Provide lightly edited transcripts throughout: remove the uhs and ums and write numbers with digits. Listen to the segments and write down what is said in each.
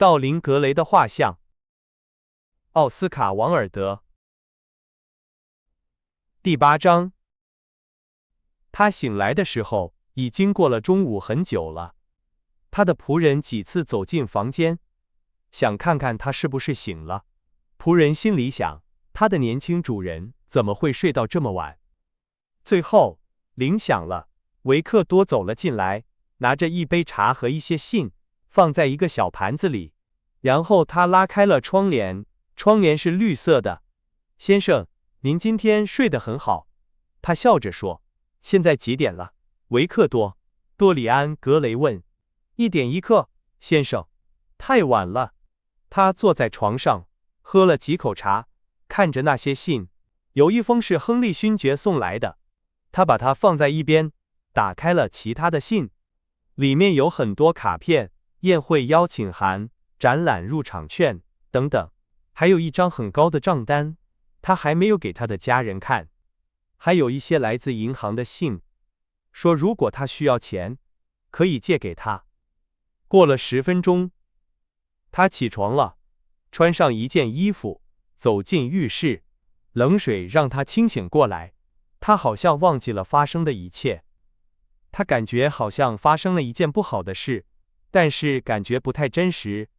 道林·格雷的画像。奥斯卡·王尔德。第8章。他醒来的时候，已经过了中午很久了。他的仆人几次走进房间，想看看他是不是醒了。仆人心里想，他的年轻主人怎么会睡到这么晚？最后，铃响了，维克多走了进来，拿着一杯茶和一些信，放在一个小盘子里。然后他拉开了窗帘，窗帘是绿色的。先生，您今天睡得很好。他笑着说。现在几点了？维克多。多里安·格雷问。1点1刻，先生。太晚了。他坐在床上，喝了几口茶，看着那些信。有一封是亨利勋爵送来的，他把它放在一边，打开了其他的信，里面有很多卡片、宴会邀请函、展览入场券等等，还有一张很高的账单，他还没有给他的家人看。还有一些来自银行的信，说如果他需要钱，可以借给他。过了10分钟，他起床了，穿上一件衣服，走进浴室。冷水让他清醒过来，他好像忘记了发生的一切。他感觉好像发生了一件不好的事，但是感觉不太真实。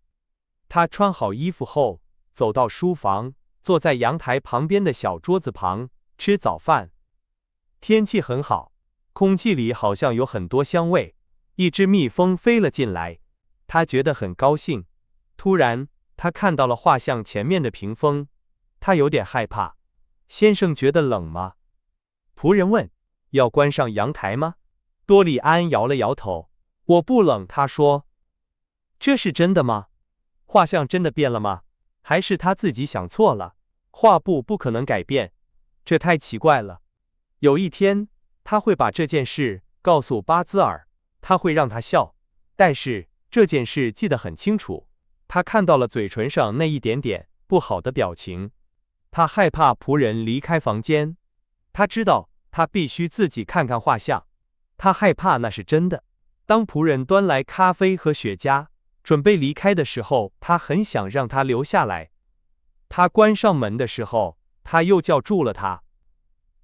他穿好衣服后，走到书房，坐在阳台旁边的小桌子旁，吃早饭。天气很好，空气里好像有很多香味。一只蜜蜂飞了进来，他觉得很高兴。突然，他看到了画像前面的屏风，他有点害怕。先生觉得冷吗？仆人问。要关上阳台吗？多里安摇了摇头。我不冷，他说。这是真的吗？画像真的变了吗？还是他自己想错了？画布不可能改变，这太奇怪了。有一天，他会把这件事告诉巴兹尔，他会让他笑。但是这件事记得很清楚，他看到了嘴唇上那一点点不好的表情。他害怕仆人离开房间，他知道他必须自己看看画像，他害怕那是真的。当仆人端来咖啡和雪茄，准备离开的时候，他很想让他留下来。他关上门的时候，他又叫住了他。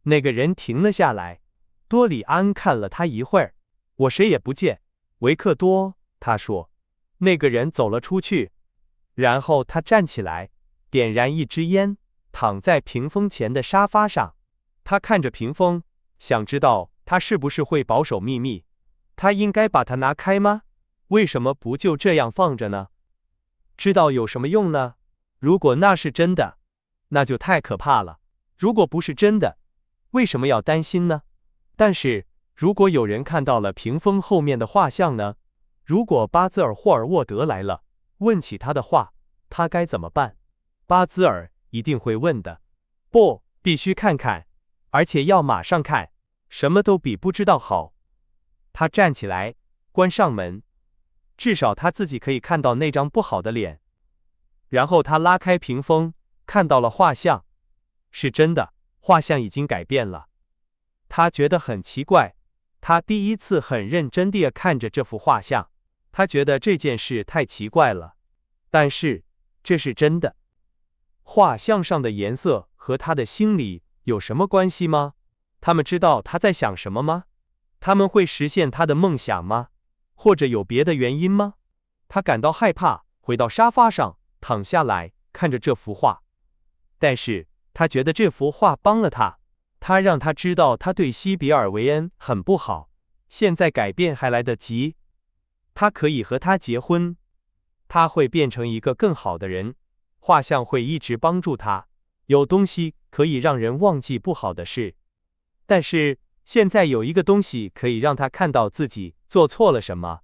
那个人停了下来，多里安看了他一会儿。我谁也不见，维克多，他说。那个人走了出去，然后他站起来，点燃一支烟，躺在屏风前的沙发上。他看着屏风，想知道他是不是会保守秘密。他应该把它拿开吗？为什么不就这样放着呢？知道有什么用呢？如果那是真的，那就太可怕了。如果不是真的，为什么要担心呢？但是如果有人看到了屏风后面的画像呢？如果巴兹尔·霍尔沃德来了，问起他的画，他该怎么办？巴兹尔一定会问的。不，必须看看，而且要马上看，什么都比不知道好。他站起来，关上门，至少他自己可以看到那张不好的脸。然后他拉开屏风，看到了画像，是真的，画像已经改变了。他觉得很奇怪，他第一次很认真地看着这幅画像，他觉得这件事太奇怪了。但是，这是真的。画像上的颜色和他的心里有什么关系吗？他们知道他在想什么吗？他们会实现他的梦想吗？或者有别的原因吗？他感到害怕，回到沙发上，躺下来，看着这幅画。但是，他觉得这幅画帮了他，他让他知道他对西比尔维恩很不好，现在改变还来得及。他可以和他结婚，他会变成一个更好的人，画像会一直帮助他，有东西可以让人忘记不好的事。但是现在有一个东西可以让他看到自己做错了什么，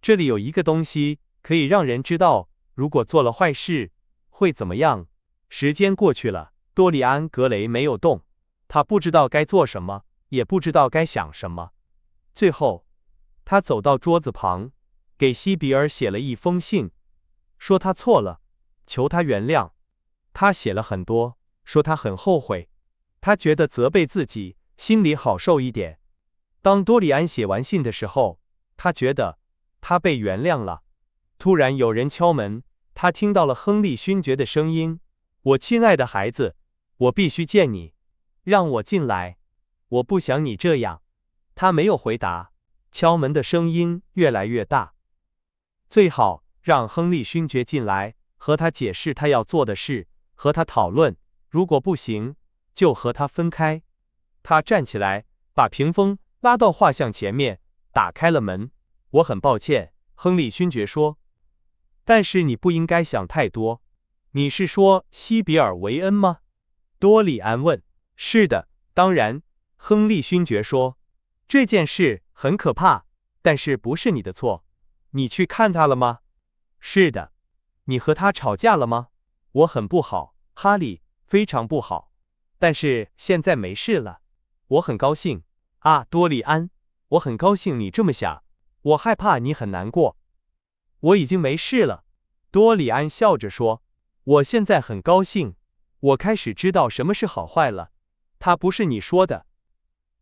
这里有一个东西可以让人知道，如果做了坏事会怎么样。时间过去了，多里安·格雷没有动，他不知道该做什么，也不知道该想什么。最后，他走到桌子旁，给西比尔写了一封信，说他错了，求他原谅。他写了很多，说他很后悔，他觉得责备自己，心里好受一点。当多里安写完信的时候，他觉得他被原谅了。突然有人敲门，他听到了亨利勋爵的声音：“我亲爱的孩子，我必须见你，让我进来。我不想你这样。”他没有回答。敲门的声音越来越大。最好让亨利勋爵进来，和他解释他要做的事，和他讨论，如果不行，就和他分开。他站起来，把屏风拉到画像前面，打开了门。我很抱歉，亨利勋爵说，但是你不应该想太多。你是说西比尔维恩吗？多里安问。是的，当然，亨利勋爵说，这件事很可怕，但是不是你的错。你去看他了吗？是的。你和他吵架了吗？我很不好，哈利，非常不好。但是现在没事了，我很高兴。啊，多里安，我很高兴你这么想。我害怕你很难过。我已经没事了。多里安笑着说，我现在很高兴。我开始知道什么是好坏了。他不是你说的。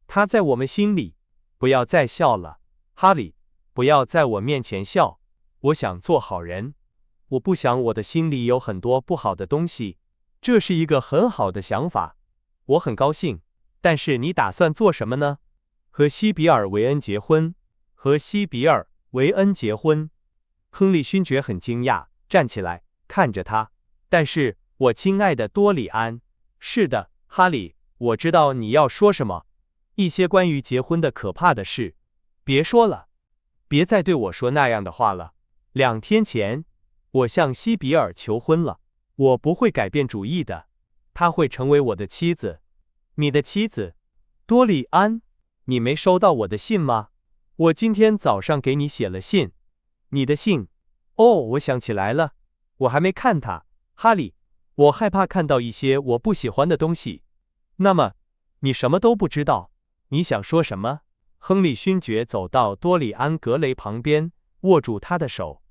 他在我们心里。不要再笑了，哈利，不要在我面前笑。我想做好人。我不想我的心里有很多不好的东西。这是一个很好的想法。我很高兴。但是你打算做什么呢？和西比尔维恩结婚。和西比尔维恩结婚。亨利勋爵很惊讶，站起来看着他。但是，我亲爱的多里安，是的，哈利，我知道你要说什么。一些关于结婚的可怕的事。别说了，别再对我说那样的话了。2天前，我向西比尔求婚了。我不会改变主意的。她会成为我的妻子。你的妻子？多里安，你没收到我的信吗？我今天早上给你写了信。你的信？哦，我想起来了，我还没看它。哈利，我害怕看到一些我不喜欢的东西。那么，你什么都不知道。你想说什么？亨利勋爵走到多里安·格雷旁边，握住他的手。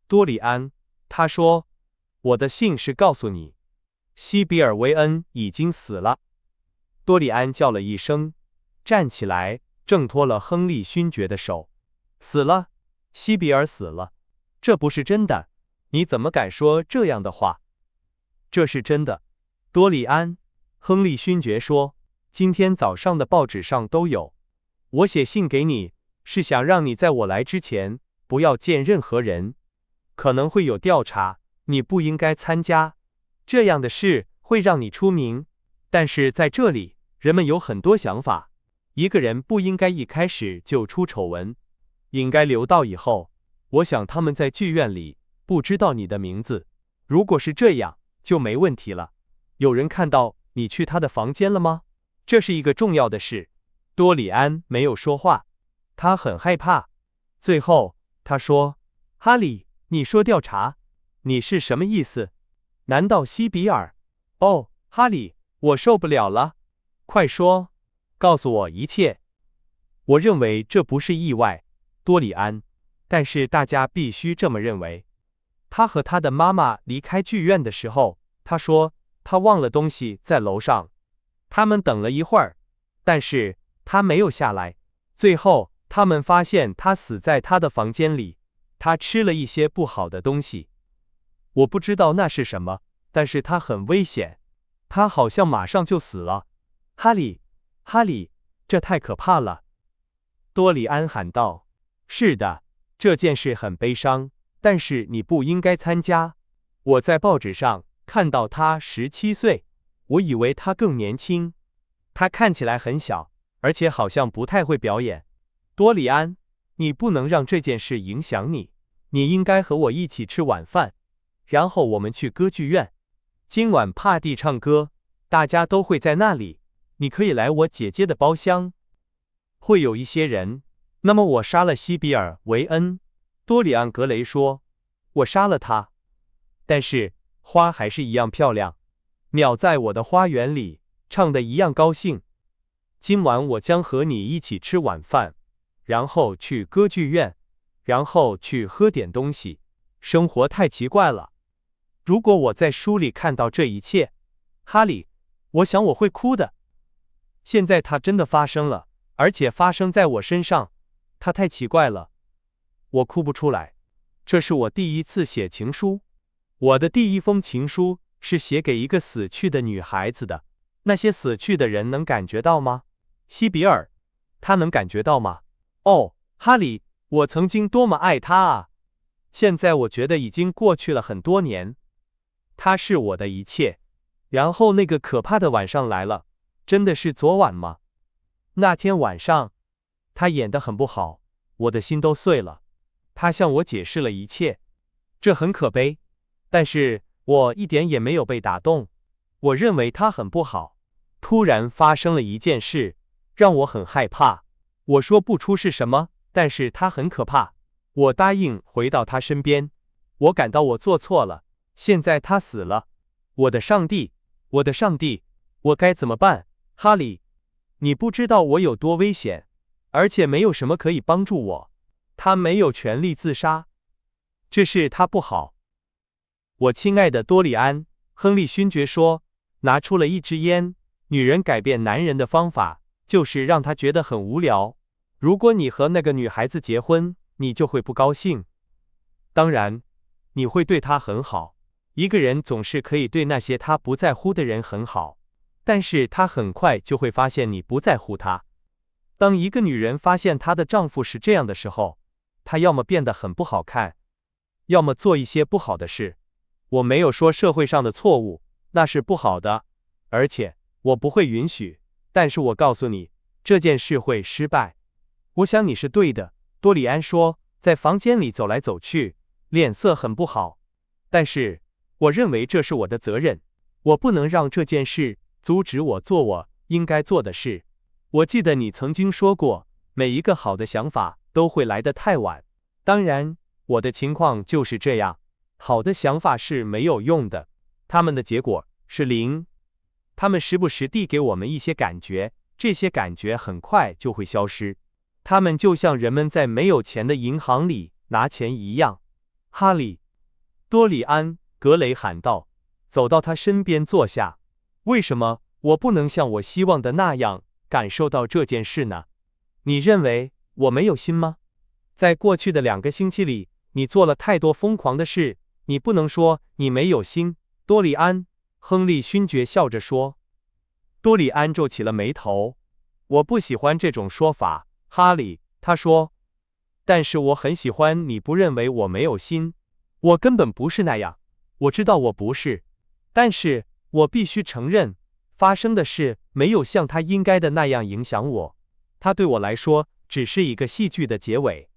多里安，他说，我的信是告诉你，西比尔维恩已经死了。多里安叫了一声，站起来，挣脱了亨利勋爵的手。死了？西比尔死了？这不是真的，你怎么敢说这样的话？这是真的。多里安，亨利勋爵说，今天早上的报纸上都有。我写信给你，是想让你在我来之前，不要见任何人。可能会有调查，你不应该参加。这样的事会让你出名。但是在这里，人们有很多想法。一个人不应该一开始就出丑闻，应该留到以后。我想他们在剧院里不知道你的名字。如果是这样，就没问题了。有人看到你去他的房间了吗？这是一个重要的事。多里安没有说话，他很害怕。最后，他说：“哈利，你说调查，你是什么意思？难道西比尔？哦，哈利，我受不了了，快说，告诉我一切。”我认为这不是意外，多里安，但是大家必须这么认为。他和他的妈妈离开剧院的时候，他说他忘了东西在楼上。他们等了一会儿，但是他没有下来。最后，他们发现他死在他的房间里。他吃了一些不好的东西。我不知道那是什么，但是他很危险。他好像马上就死了。哈利，哈利，这太可怕了！多里安喊道。是的，这件事很悲伤，但是你不应该参加。我在报纸上看到他17岁。我以为他更年轻，他看起来很小，而且好像不太会表演。多里安，你不能让这件事影响你，你应该和我一起吃晚饭，然后我们去歌剧院。今晚帕蒂唱歌，大家都会在那里，你可以来我姐姐的包厢。会有一些人。那么我杀了西比尔维恩。多里安·格雷说，我杀了他，但是花还是一样漂亮。鸟在我的花园里唱得一样高兴。今晚我将和你一起吃晚饭，然后去歌剧院，然后去喝点东西。生活太奇怪了。如果我在书里看到这一切，哈利，我想我会哭的。现在它真的发生了，而且发生在我身上。它太奇怪了。我哭不出来。这是我第一次写情书。我的第一封情书是写给一个死去的女孩子的。那些死去的人能感觉到吗？西比尔，他能感觉到吗？哦，哈利，我曾经多么爱他啊！现在我觉得已经过去了很多年。他是我的一切。然后那个可怕的晚上来了，真的是昨晚吗？那天晚上，他演得很不好，我的心都碎了。他向我解释了一切，这很可悲，但是我一点也没有被打动。我认为他很不好。突然发生了一件事，让我很害怕。我说不出是什么，但是他很可怕。我答应回到他身边。我感到我做错了。现在他死了。我的上帝，我的上帝，我该怎么办？哈利，你不知道我有多危险，而且没有什么可以帮助我。他没有权利自杀，这是他不好。我亲爱的多里安，亨利勋爵说，拿出了一支烟。女人改变男人的方法，就是让他觉得很无聊。如果你和那个女孩子结婚，你就会不高兴。当然，你会对她很好。一个人总是可以对那些他不在乎的人很好，但是他很快就会发现你不在乎他。当一个女人发现她的丈夫是这样的时候，她要么变得很不好看，要么做一些不好的事。我没有说社会上的错误，那是不好的，而且我不会允许，但是我告诉你，这件事会失败。我想你是对的，多里安说，在房间里走来走去，脸色很不好。但是，我认为这是我的责任，我不能让这件事阻止我做我应该做的事。我记得你曾经说过，每一个好的想法都会来得太晚。当然，我的情况就是这样，好的想法是没有用的，他们的结果是零。他们时不时地给我们一些感觉，这些感觉很快就会消失。他们就像人们在没有钱的银行里拿钱一样。哈利，多里安，格雷喊道，走到他身边坐下。为什么我不能像我希望的那样感受到这件事呢？你认为我没有心吗？在过去的2个星期里，你做了太多疯狂的事，你不能说你没有心。多里安，亨利勋爵笑着说。多里安皱起了眉头。我不喜欢这种说法，哈利，他说。但是我很喜欢你不认为我没有心。我根本不是那样，我知道我不是，但是我必须承认，发生的事没有像它应该的那样影响我。它对我来说只是一个戏剧的结尾。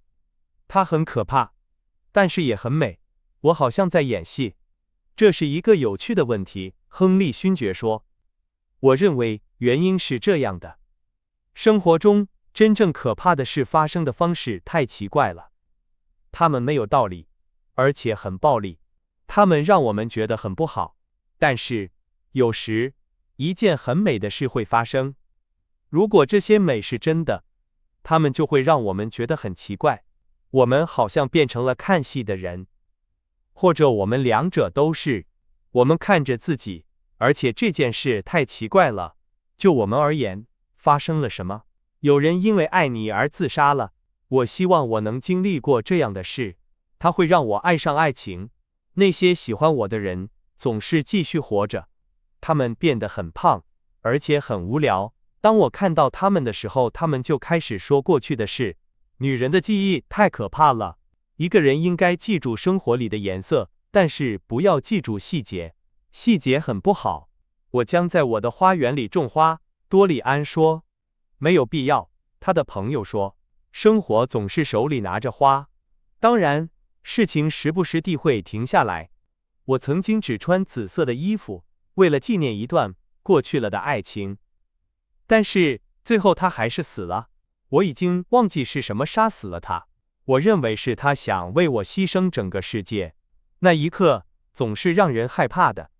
它很可怕，但是也很美。我好像在演戏。这是一个有趣的问题，亨利勋爵说。我认为原因是这样的：生活中真正可怕的事发生的方式太奇怪了，它们没有道理，而且很暴力，它们让我们觉得很不好。但是有时一件很美的事会发生，如果这些美是真的，它们就会让我们觉得很奇怪，我们好像变成了看戏的人，或者我们两者都是。我们看着自己，而且这件事太奇怪了。就我们而言，发生了什么？有人因为爱你而自杀了。我希望我能经历过这样的事，它会让我爱上爱情。那些喜欢我的人总是继续活着，他们变得很胖，而且很无聊。当我看到他们的时候，他们就开始说过去的事。女人的记忆太可怕了。一个人应该记住生活里的颜色，但是不要记住细节，细节很不好。我将在我的花园里种花，多里安说。没有必要，他的朋友说。生活总是手里拿着花。当然，事情时不时地会停下来。我曾经只穿紫色的衣服，为了纪念一段过去了的爱情。但是最后他还是死了。我已经忘记是什么杀死了他。我认为是他想为我牺牲整个世界。那一刻总是让人害怕的。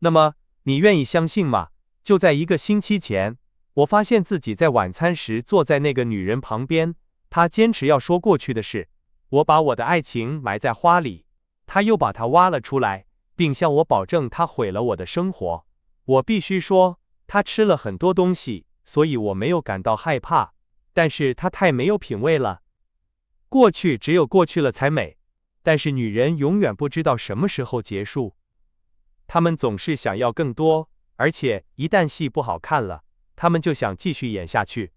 那么，你愿意相信吗？就在1个星期前，我发现自己在晚餐时坐在那个女人旁边，她坚持要说过去的事。我把我的爱情埋在花里，她又把它挖了出来，并向我保证她毁了我的生活。我必须说，她吃了很多东西，所以我没有感到害怕，但是她太没有品味了。过去只有过去了才美，但是女人永远不知道什么时候结束，她们总是想要更多，而且一旦戏不好看了，她们就想继续演下去。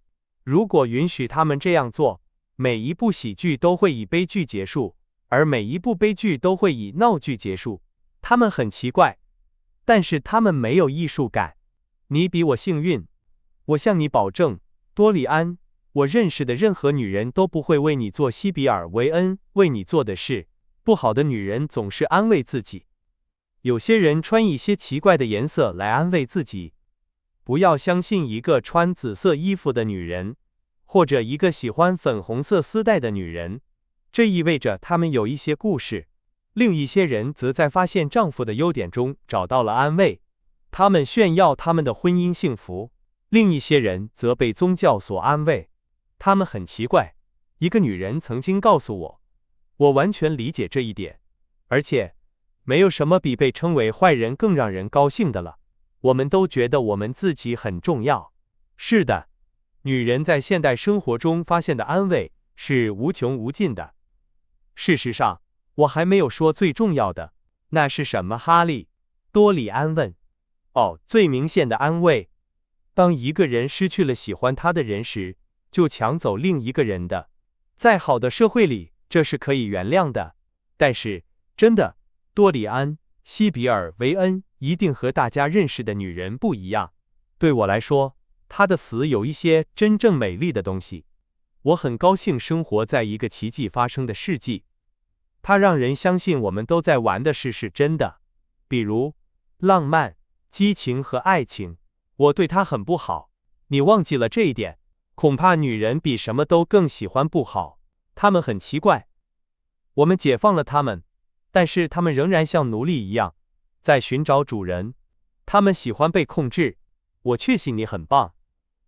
如果允许她们这样做，每一部喜剧都会以悲剧结束，而每一部悲剧都会以闹剧结束。她们很奇怪，但是她们没有艺术感。你比我幸运，我向你保证，多里安，我认识的任何女人都不会为你做西比尔维恩为你做的事。不好的女人总是安慰自己，有些人穿一些奇怪的颜色来安慰自己。不要相信一个穿紫色衣服的女人，或者一个喜欢粉红色丝带的女人，这意味着她们有一些故事。另一些人则在发现丈夫的优点中找到了安慰，他们炫耀他们的婚姻幸福。另一些人则被宗教所安慰，他们很奇怪。一个女人曾经告诉我，我完全理解这一点，而且没有什么比被称为坏人更让人高兴的了。我们都觉得我们自己很重要。是的，女人在现代生活中发现的安慰是无穷无尽的。事实上，我还没有说最重要的。那是什么，哈利？多里安问。哦，最明显的安慰。当一个人失去了喜欢他的人时，就抢走另一个人的。在好的社会里，这是可以原谅的。但是，真的，多里安·西比尔维恩一定和大家认识的女人不一样。对我来说，她的死有一些真正美丽的东西。我很高兴生活在一个奇迹发生的世纪。它让人相信我们都在玩的事是真的，比如浪漫、激情和爱情。我对它很不好，你忘记了这一点。恐怕女人比什么都更喜欢不好。她们很奇怪。我们解放了她们，但是她们仍然像奴隶一样，在寻找主人。她们喜欢被控制。我确信你很棒。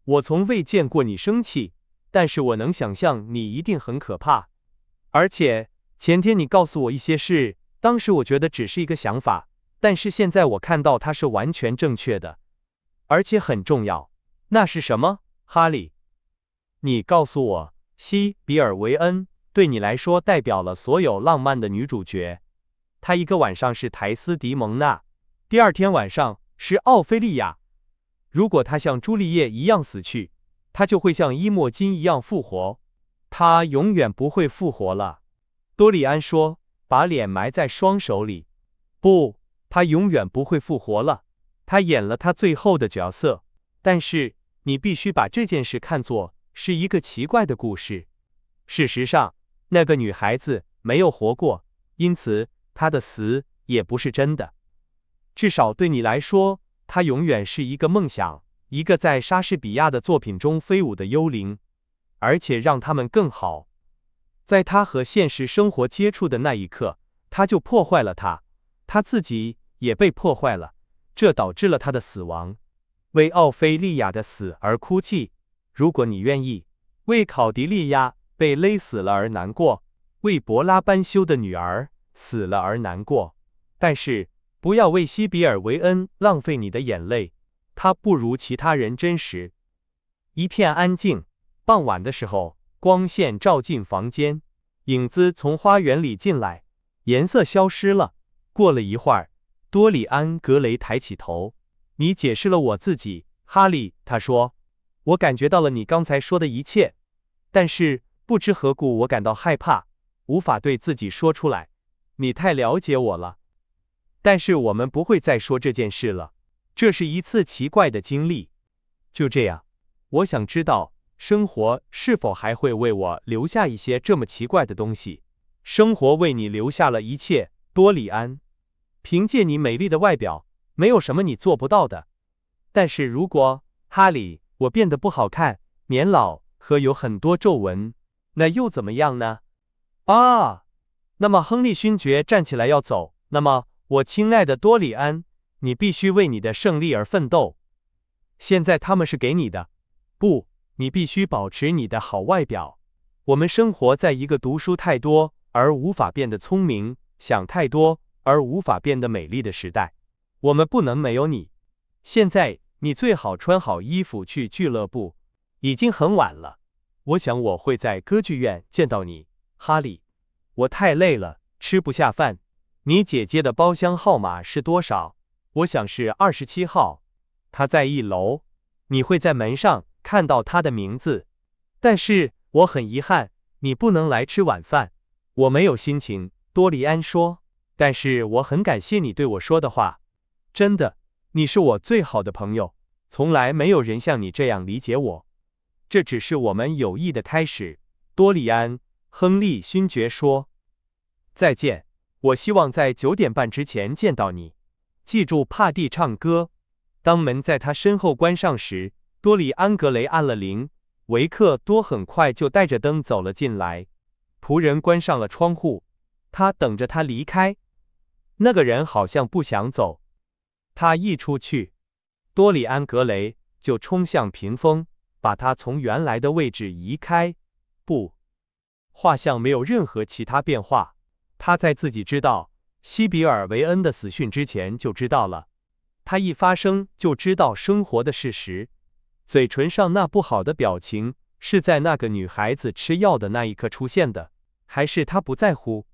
我从未见过你生气，但是我能想象你一定很可怕。而且前天你告诉我一些事，当时我觉得只是一个想法，但是现在我看到它是完全正确的，而且很重要。那是什么，哈利？你告诉我，西比尔维恩对你来说代表了所有浪漫的女主角。她一个晚上是苔丝迪蒙娜，第二天晚上是奥菲利亚。如果她像朱丽叶一样死去，她就会像伊莫金一样复活。她永远不会复活了。多里安说，把脸埋在双手里。不，她永远不会复活了。她演了她最后的角色。但是你必须把这件事看作是一个奇怪的故事。事实上，那个女孩子没有活过，因此她的死也不是真的。至少对你来说，她永远是一个梦想，一个在莎士比亚的作品中飞舞的幽灵。而且让他们更好，在她和现实生活接触的那一刻，她就破坏了她，她自己也被破坏了，这导致了她的死亡。为奥菲利亚的死而哭泣，如果你愿意；为考迪利亚被勒死了而难过，为柏拉班修的女儿死了而难过。但是不要为西比尔维恩浪费你的眼泪，他不如其他人真实。一片安静，傍晚的时候，光线照进房间，影子从花园里进来，颜色消失了。过了一会儿，多里安·格雷抬起头。你解释了我自己，哈利，他说。我感觉到了你刚才说的一切，但是不知何故我感到害怕，无法对自己说出来。你太了解我了。但是我们不会再说这件事了。这是一次奇怪的经历。就这样，我想知道，生活是否还会为我留下一些这么奇怪的东西？生活为你留下了一切，多里安。凭借你美丽的外表，没有什么你做不到的。但是如果，哈利，我变得不好看、年老和有很多皱纹，那又怎么样呢？啊，那么亨利勋爵站起来要走。那么，我亲爱的多里安，你必须为你的胜利而奋斗。现在他们是给你的。不，你必须保持你的好外表。我们生活在一个读书太多而无法变得聪明，想太多而无法变得美丽的时代。我们不能没有你。现在你最好穿好衣服去俱乐部。已经很晚了。我想我会在歌剧院见到你，哈利。我太累了，吃不下饭。你姐姐的包厢号码是多少？我想是27号。她在1楼，你会在门上看到她的名字。但是我很遗憾，你不能来吃晚饭。我没有心情，多莉安说。但是我很感谢你对我说的话。真的，你是我最好的朋友，从来没有人像你这样理解我。这只是我们友谊的开始。多莉安·亨利勋爵说。再见，我希望在9点半之前见到你。记住帕蒂唱歌。当门在他身后关上时，多莉安·格雷按了铃。维克多很快就带着灯走了进来。仆人关上了窗户，他等着他离开。那个人好像不想走。他一出去，多莉安·格雷就冲向屏风，把他从原来的位置移开。不，画像没有任何其他变化。他在自己知道西比尔维恩的死讯之前就知道了。他一发生就知道生活的事实。嘴唇上那不好的表情是在那个女孩子吃药的那一刻出现的，还是他不在乎？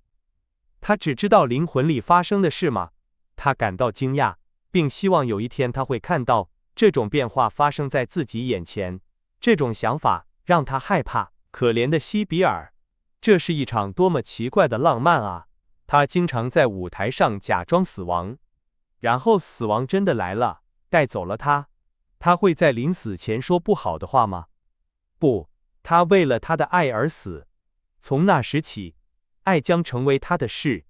他只知道灵魂里发生的事吗？他感到惊讶，并希望有一天他会看到这种变化发生在自己眼前。这种想法让他害怕。可怜的西比尔，这是一场多么奇怪的浪漫啊！他经常在舞台上假装死亡，然后死亡真的来了，带走了他。他会在临死前说不好的话吗？不，他为了他的爱而死。从那时起，爱将成为他的事。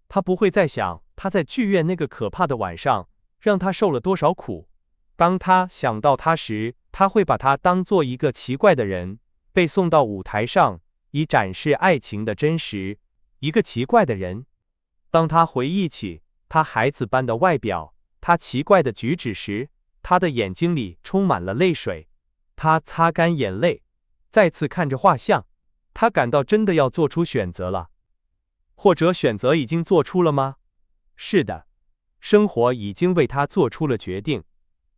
他不会再想他在剧院那个可怕的晚上让他受了多少苦。当他想到他时，他会把他当做一个奇怪的人，被送到舞台上，以展示爱情的真实。一个奇怪的人。当他回忆起他孩子般的外表，他奇怪的举止时，他的眼睛里充满了泪水。他擦干眼泪，再次看着画像。他感到真的要做出选择了。或者选择已经做出了吗？是的，生活已经为他做出了决定。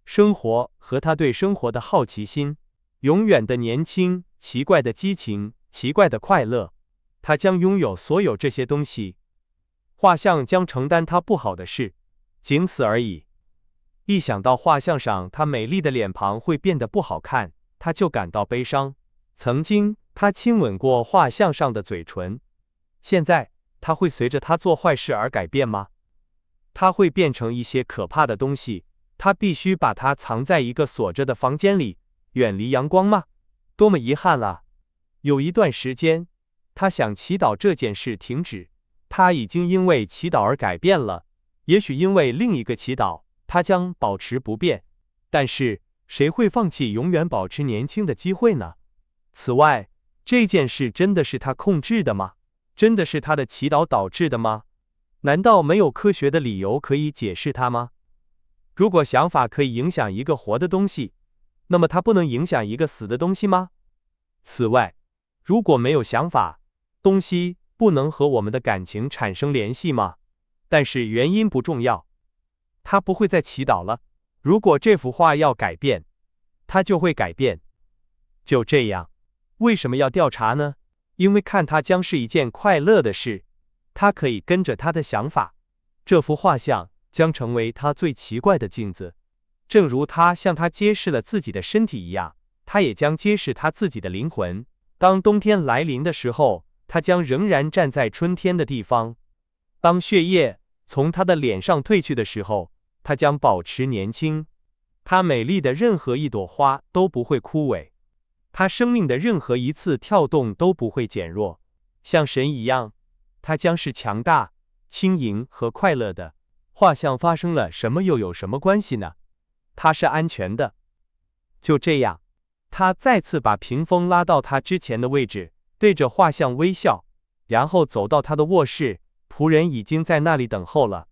生活和他对生活的好奇心，永远的年轻，奇怪的激情，奇怪的快乐。他将拥有所有这些东西。画像将承担他不好的事，仅此而已。一想到画像上他美丽的脸庞会变得不好看，他就感到悲伤。曾经，他亲吻过画像上的嘴唇。现在，他会随着他做坏事而改变吗？他会变成一些可怕的东西。他必须把它藏在一个锁着的房间里，远离阳光吗？多么遗憾啊！有一段时间，他想祈祷这件事停止。他已经因为祈祷而改变了，也许因为另一个祈祷，他将保持不变。但是，谁会放弃永远保持年轻的机会呢？此外，这件事真的是他控制的吗？真的是他的祈祷导致的吗？难道没有科学的理由可以解释它吗？如果想法可以影响一个活的东西，那么它不能影响一个死的东西吗？此外，如果没有想法，东西不能和我们的感情产生联系吗？但是原因不重要。他不会再祈祷了。如果这幅画要改变，它就会改变。就这样。为什么要调查呢？因为看它将是一件快乐的事。他可以跟着他的想法。这幅画像将成为他最奇怪的镜子。正如他向他揭示了自己的身体一样，他也将揭示他自己的灵魂。当冬天来临的时候，他将仍然站在春天的地方。当血液从他的脸上褪去的时候，他将保持年轻。他美丽的任何一朵花都不会枯萎。他生命的任何一次跳动都不会减弱。像神一样，他将是强大、轻盈和快乐的。画像发生了什么又有什么关系呢？它是安全的。就这样，他再次把屏风拉到他之前的位置，对着画像微笑，然后走到他的卧室。仆人已经在那里等候了。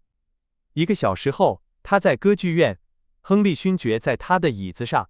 1个小时后，他在歌剧院，亨利勋爵在他的椅子上。